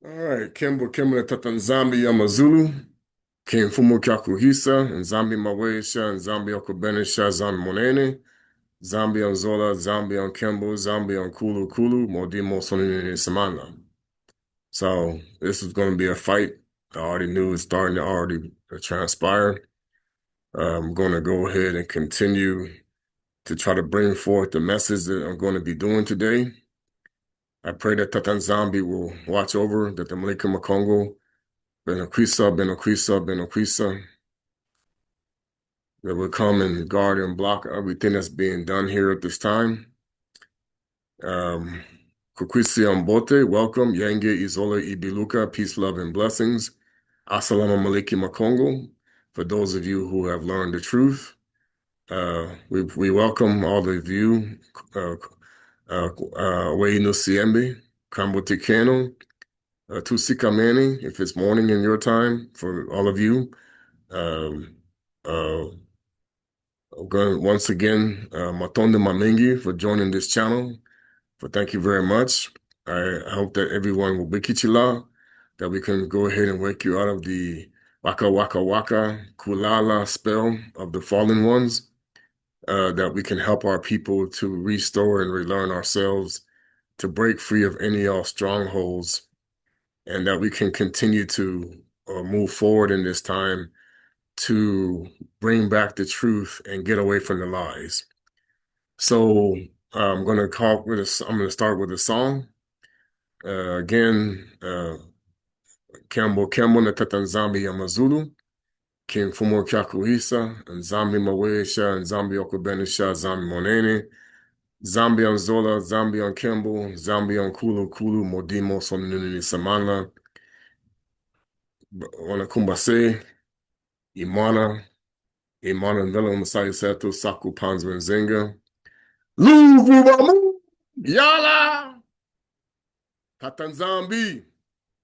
All right, Kimbo tata Nzambi ya Mazulu, Kimfumo Kyakuhisa, Nzambi Mawesha, Nzambi Okubenisha, Zan Monene, Zambi on Zola, Zambi on Kimbo, Zambi on Kulu Kulu, Modimo Sonini Samana. So this is going to be a fight. I already knew it's starting to already transpire. I'm going to go ahead and continue to try to bring forth the message that I'm going to be doing today. I pray that Tatan Zambi will watch over, that the Malika Makongo Benoquisa, Benoquisa, Benoquisa, that will come and guard and block everything that's being done here at this time. Kukwisi Ambote, welcome. Yenge Izola Ibiluka, peace, love, and blessings. Assalamu alaikum Makongo, for those of you who have learned the truth. We welcome all of you. Weinu Siembe, Kambutikeno, Tusikameni, if it's morning in your time, for all of you. Once again, Matonde Mamengi for joining this channel. Thank you very much. I hope that everyone will be kichila, that we can go ahead and wake you out of the waka waka waka kulala spell of the fallen ones, that we can help our people to restore and relearn ourselves, to break free of any all strongholds, and that we can continue to move forward in this time to bring back the truth and get away from the lies. So I'm going to start with a song. Again, Kembo na Tatanzambi ya Mazulu, King Fumo Kyakuhisa, and Zambi Mawesha, and Zambi Okubenisha, Zambi Monene, Zambi on Zola, Zambi on Kembo, Zambi on Kulu Kulu, Modimo Sonunini Samana, Wanakumbase, Imana, Vela Masai Seto, Saku Panzo and Zenga, Luvubamu, Yala, Tatanzambi,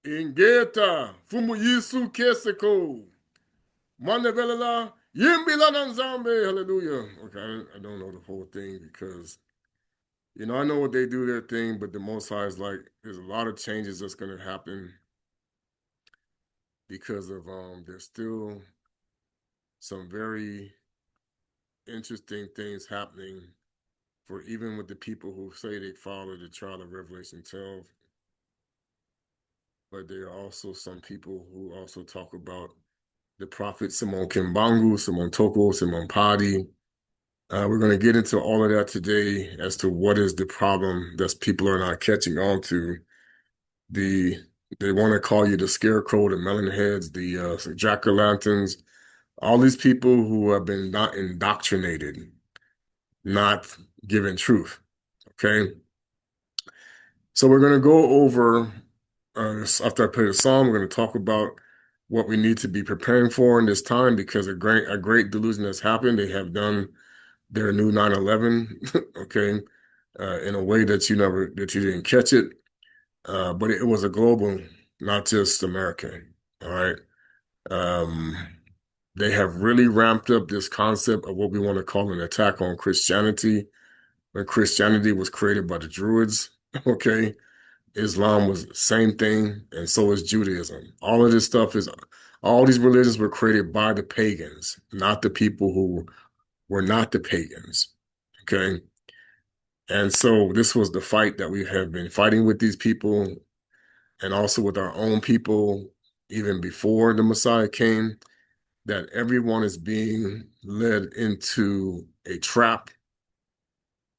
Ingeta, Fumu Yisu Keseko, Mandevelela, Yimbila Nanzambe, hallelujah. Okay, I don't know the whole thing because, I know what they do their thing, but the Most High is like, there's a lot of changes that's going to happen because of, there's still some very interesting things happening for even with the people who say they follow the trial of Revelation 12. But there are also some people who also talk about the prophet Simon Kimbangu, Simon Toko, Simon Padi. We're going to get into all of that today as to what is the problem that people are not catching on to. They want to call you the scarecrow, the melon heads, the jack-o'-lanterns, all these people who have been not indoctrinated, not given truth. Okay. So we're going to go over, after I play the song, we're going to talk about what we need to be preparing for in this time because a great delusion has happened. They have done their new 9/11, okay, in a way that you didn't catch it. But it was a global, not just American. All right. They have really ramped up this concept of what we want to call an attack on Christianity, when Christianity was created by the Druids. Okay. Islam was the same thing, and so is Judaism. All of this stuff all these religions were created by the pagans, not the people who were not the pagans. Okay. And so this was the fight that we have been fighting with these people and also with our own people, even before the Messiah came, that everyone is being led into a trap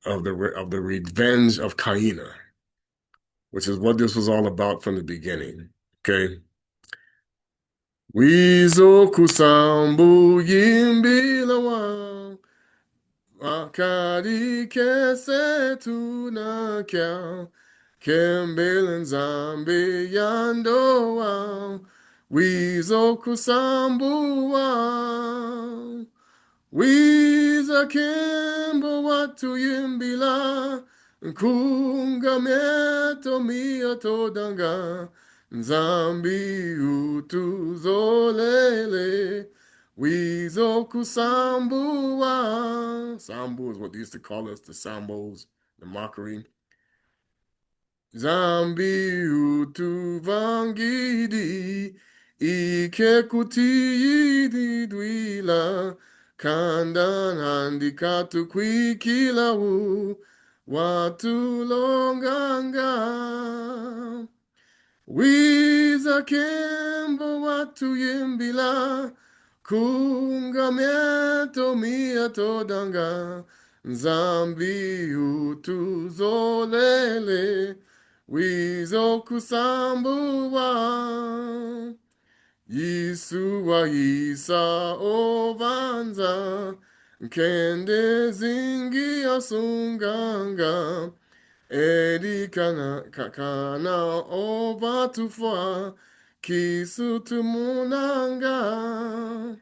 of the revenge of Caina, which is what this was all about from the beginning. Okay. Wizo kusambu yimbilawa akari kese tunakya kembelen zambi yandoa wizo kusambu wa wiza kimbo watu yimbila kunga meto miato danga Nzambi utuzolele wizoku sambua. Sambu is what they used to call us, the sambos, the mockery. Zambi utuvangidi ikekutiyidi dwila kandan handikatu kwikilawu watulonganga wiza kembo watu yimbila kungamieto miato danga zambi utuzolele wizo kusambuwa yisu wa isa ovanza kende zingi asunganga Edi kana oba tufwa kisutumunanga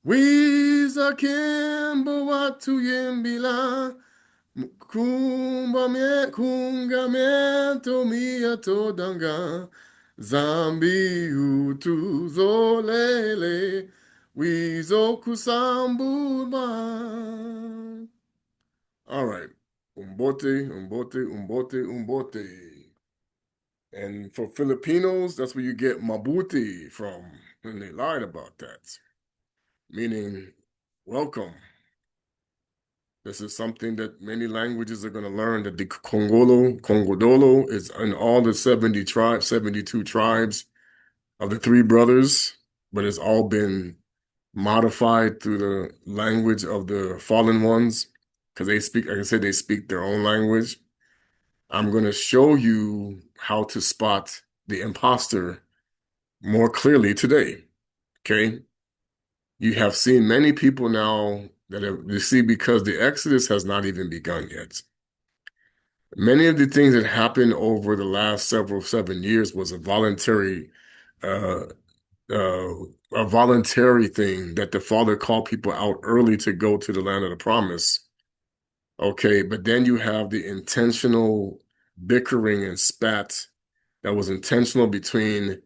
wiza kimbo watu yimbila kungamiento mia todanga zambi utuzolele wizo kusambuma. All right. Umbote, umbote, umbote, umbote. And for Filipinos, that's where you get mabuti from, and they lied about that, meaning welcome. This is something that many languages are going to learn, that the Congodolo is in all the 70 tribes, 72 tribes of the three brothers, but it's all been modified through the language of the fallen ones, because they speak, like I said, they speak their own language. I'm going to show you how to spot the imposter more clearly today. Okay. You have seen many people now that have, you see, because the Exodus has not even begun yet. Many of the things that happened over the last 7 years was uh, uh, a voluntary thing that the Father called people out early to go to the land of the promise. Okay, but then you have the intentional bickering and spat that was intentional between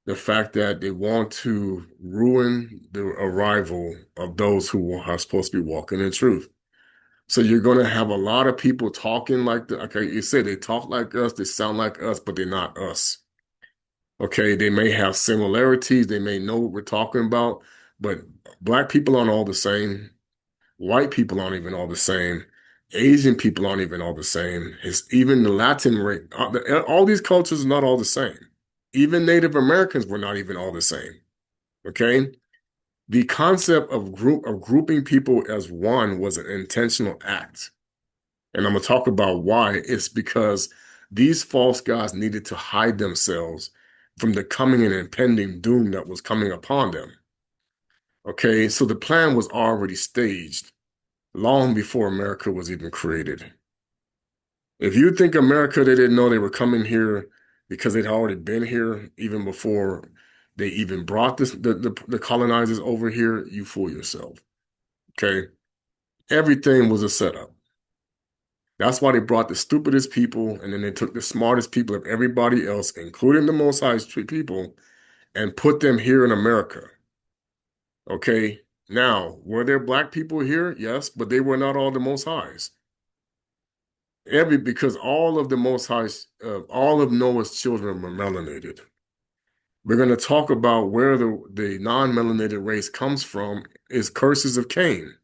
the fact that they want to ruin the arrival of those who are supposed to be walking in truth. So you're going to have a lot of people talking like okay, you say they talk like us, they sound like us, but they're not us. Okay, they may have similarities, they may know what we're talking about, but Black people aren't all the same. White people aren't even all the same. Asian people aren't even all the same. It's even the Latin rate. All these cultures are not all the same. Even Native Americans were not even all the same. Okay? The concept of grouping people as one was an intentional act. And I'm going to talk about why. It's because these false gods needed to hide themselves from the coming and impending doom that was coming upon them. Okay, so the plan was already staged long before America was even created. If you think America, they didn't know they were coming here because they'd already been here even before they even brought the colonizers over here, you fool yourself. Okay? Everything was a setup. That's why they brought the stupidest people and then they took the smartest people of everybody else, including the Most High people, and put them here in America. Okay? Now, were there Black people here? Yes, but they were not all the Most Highs. Because all of the Most High, all of Noah's children were melanated. We're going to talk about where the non-melanated race comes from is curses of Cain.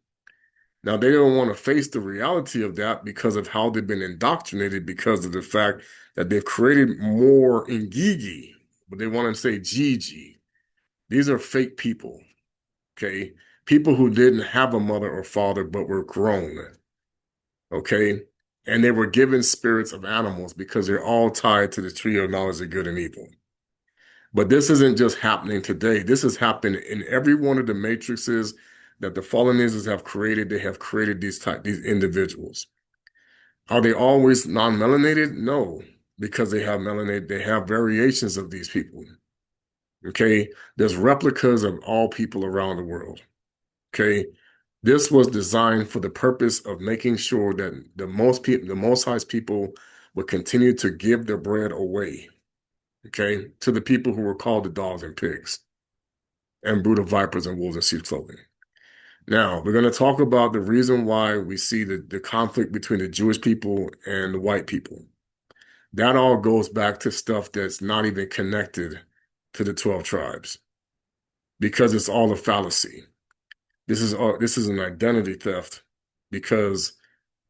Now, they don't want to face the reality of that because of how they've been indoctrinated, because of the fact that they've created more Ngigi, but they want to say Gigi. These are fake people, okay? People who didn't have a mother or father but were grown, okay? And they were given spirits of animals because they're all tied to the tree of knowledge of good and evil. But this isn't just happening today. This has happened in every one of the matrices that the fallen angels have created. They have created these individuals. Are they always non-melanated? No, because they have melanated. They have variations of these people. Okay, there's replicas of all people around the world. Okay, this was designed for the purpose of making sure that the Most High's people would continue to give their bread away. Okay, to the people who were called the dogs and pigs and brood of vipers and wolves in sheep's clothing. Now, we're going to talk about the reason why we see the conflict between the Jewish people and the white people. That all goes back to stuff that's not even connected to the 12 tribes because it's all a fallacy. This is an identity theft because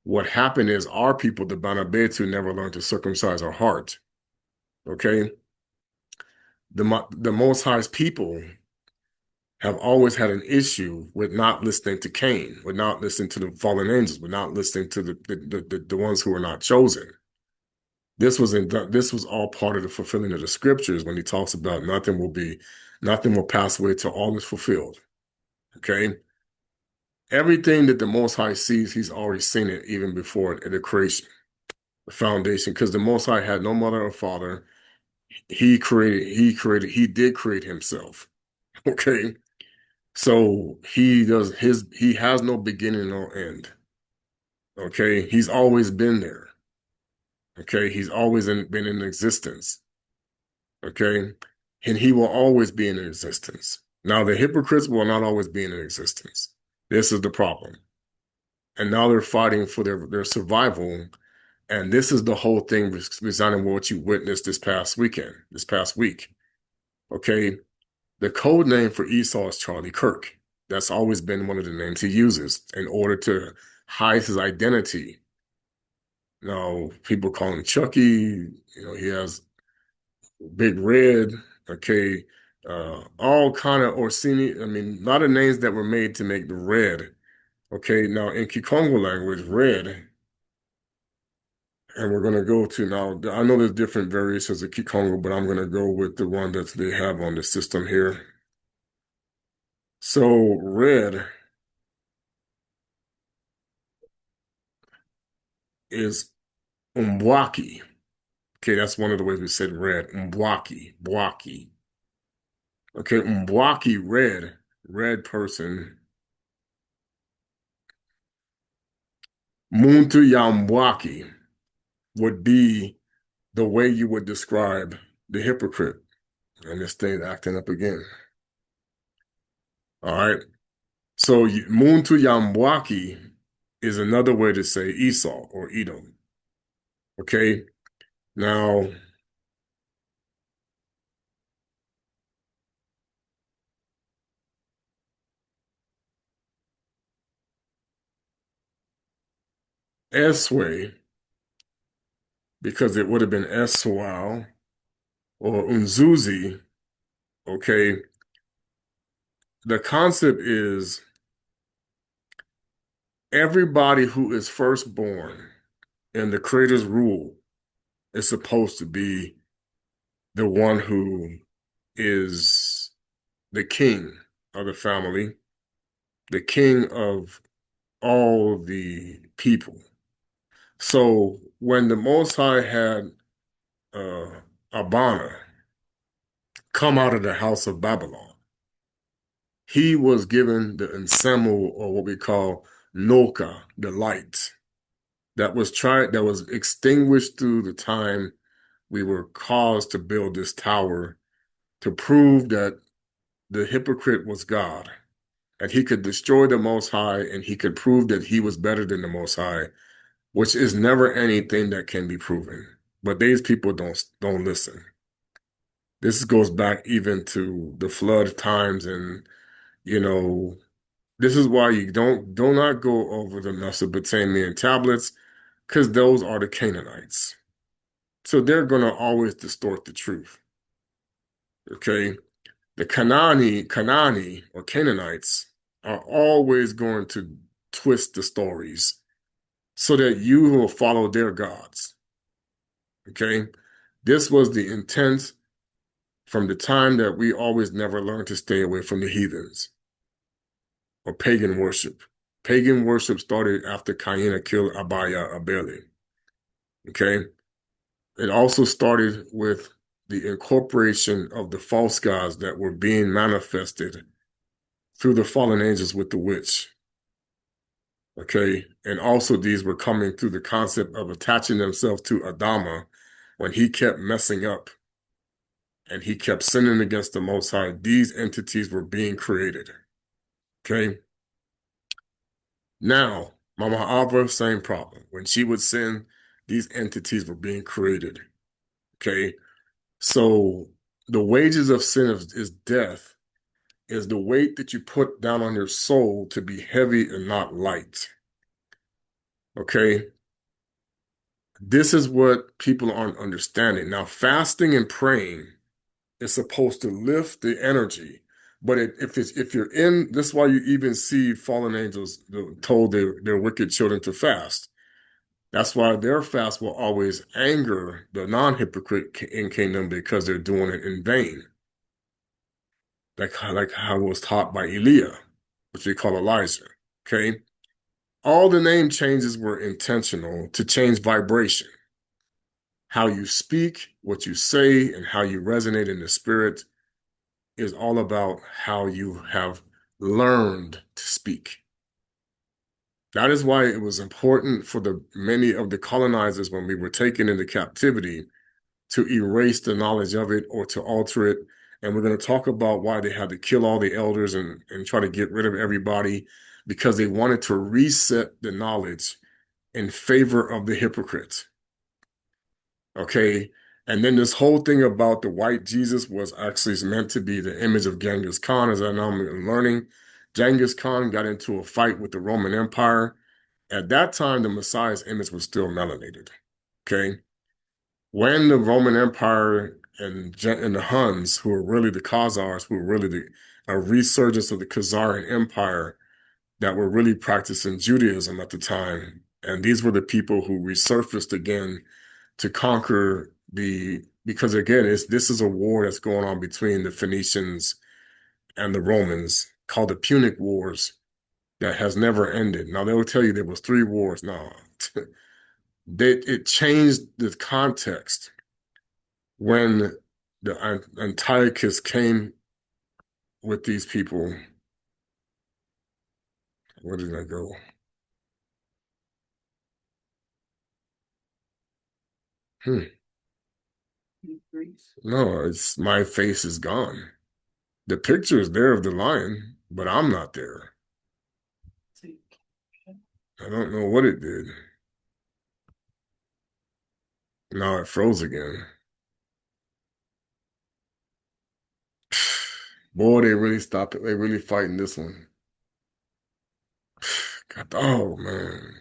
what happened is our people, the Banabetu, never learned to circumcise our heart. Okay? The Most High's people have always had an issue with not listening to Cain, with not listening to the fallen angels, with not listening to the ones who were not chosen. This was all part of the fulfilling of the scriptures when he talks about nothing will pass away till all is fulfilled. Okay? Everything that the Most High sees, he's already seen it even before the creation, the foundation, because the Most High had no mother or father. He did create himself. Okay? So he has no beginning or end. Okay? He's always been there. Okay? He's always been in existence. Okay? And he will always be in existence. Now, the hypocrites will not always be in existence. This is the problem. And now they're fighting for their survival. And this is the whole thing resigning what you witnessed this past week. Okay? The code name for Esau is Charlie Kirk. That's always been one of the names he uses in order to hide his identity. Now, people call him Chucky. He has Big Red. Okay, all kind of Orsini. I mean, a lot of names that were made to make the red. Okay, now in Kikongo language, red, and we're gonna go to now. I know there's different variations of Kikongo, but I'm gonna go with the one that they have on the system here. So red is Umbwaki. Okay, that's one of the ways we said red. Umbwaki, Bwaki. Okay, Umbwaki, red person. Muntu Yambwaki would be the way you would describe the hypocrite. And this thing's acting up again. All right. So Muntu Yambwaki is another way to say Esau or Edom. Okay. Now, Esway, because it would have been Eswal or Unzuzi. Okay. The concept is everybody who is firstborn in the Creator's rule is supposed to be the one who is the king of the family, the king of all the people. So when the Most High had Abana come out of the house of Babylon, he was given the ensemble, or what we call Noka, the light, that was extinguished through the time we were caused to build this tower to prove that the hypocrite was God, and he could destroy the Most High, and he could prove that he was better than the Most High, which is never anything that can be proven. But these people don't listen. This goes back even to the flood times, and you know, this is why you do not go over the Mesopotamian tablets, because those are the Canaanites. So they're gonna always distort the truth. Okay. The Kanani or Canaanites are always going to twist the stories so that you will follow their gods. Okay? This was the intent from the time that we always never learned to stay away from the heathens or pagan worship. Pagan worship started after Cain killed Abaya Abele. Okay? It also started with the incorporation of the false gods that were being manifested through the fallen angels with the witch. Okay. And also these were coming through the concept of attaching themselves to Adama when he kept messing up and he kept sinning against the Most High. These entities were being created. Okay. Now, Mama Ava, same problem. When she would sin, these entities were being created. Okay. So the wages of sin is death, is the weight that you put down on your soul to be heavy and not light. Okay. This is what people aren't understanding. Now, fasting and praying is supposed to lift the energy. But if you're in, this is why you even see fallen angels told their wicked children to fast. That's why their fast will always anger the non-hypocrite in kingdom because they're doing it in vain. Like how it was taught by Eliah, which we call Elijah. Okay. All the name changes were intentional to change vibration. How you speak, what you say, and how you resonate in the spirit is all about how you have learned to speak. That is why it was important for the many of the colonizers when we were taken into captivity to erase the knowledge of it or to alter it. And we're going to talk about why they had to kill all the elders and try to get rid of everybody because they wanted to reset the knowledge in favor of the hypocrites. Okay. And then this whole thing about the white Jesus was actually meant to be the image of Genghis Khan, as I know I'm learning. Genghis Khan got into a fight with the Roman Empire. At that time, the Messiah's image was still melanated. Okay. When the Roman Empire and the Huns, who were really the Khazars, who were really a resurgence of the Khazarian Empire that were really practicing Judaism at the time, and these were the people who resurfaced again to conquer because again, this is a war that's going on between the Phoenicians and the Romans called the Punic Wars that has never ended. Now they will tell you there was 3 wars. Now it changed the context when the Antiochus came with these people. Where did I go? Hmm. No, it's my face is gone. The picture is there of the lion, but I'm not there. I don't know what it did. Now it froze again. Boy, they really stopped it. They really fighting this one. God, oh man.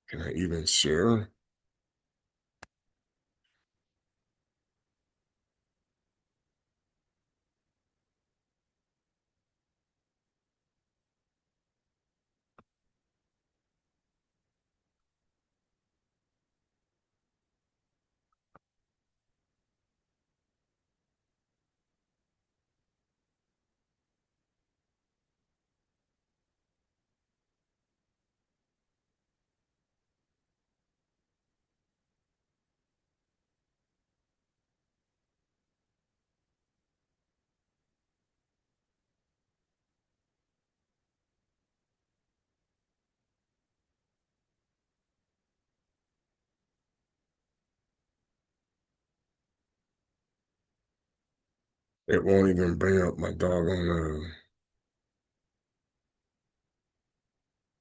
Can I even share? It won't even bring up my doggone.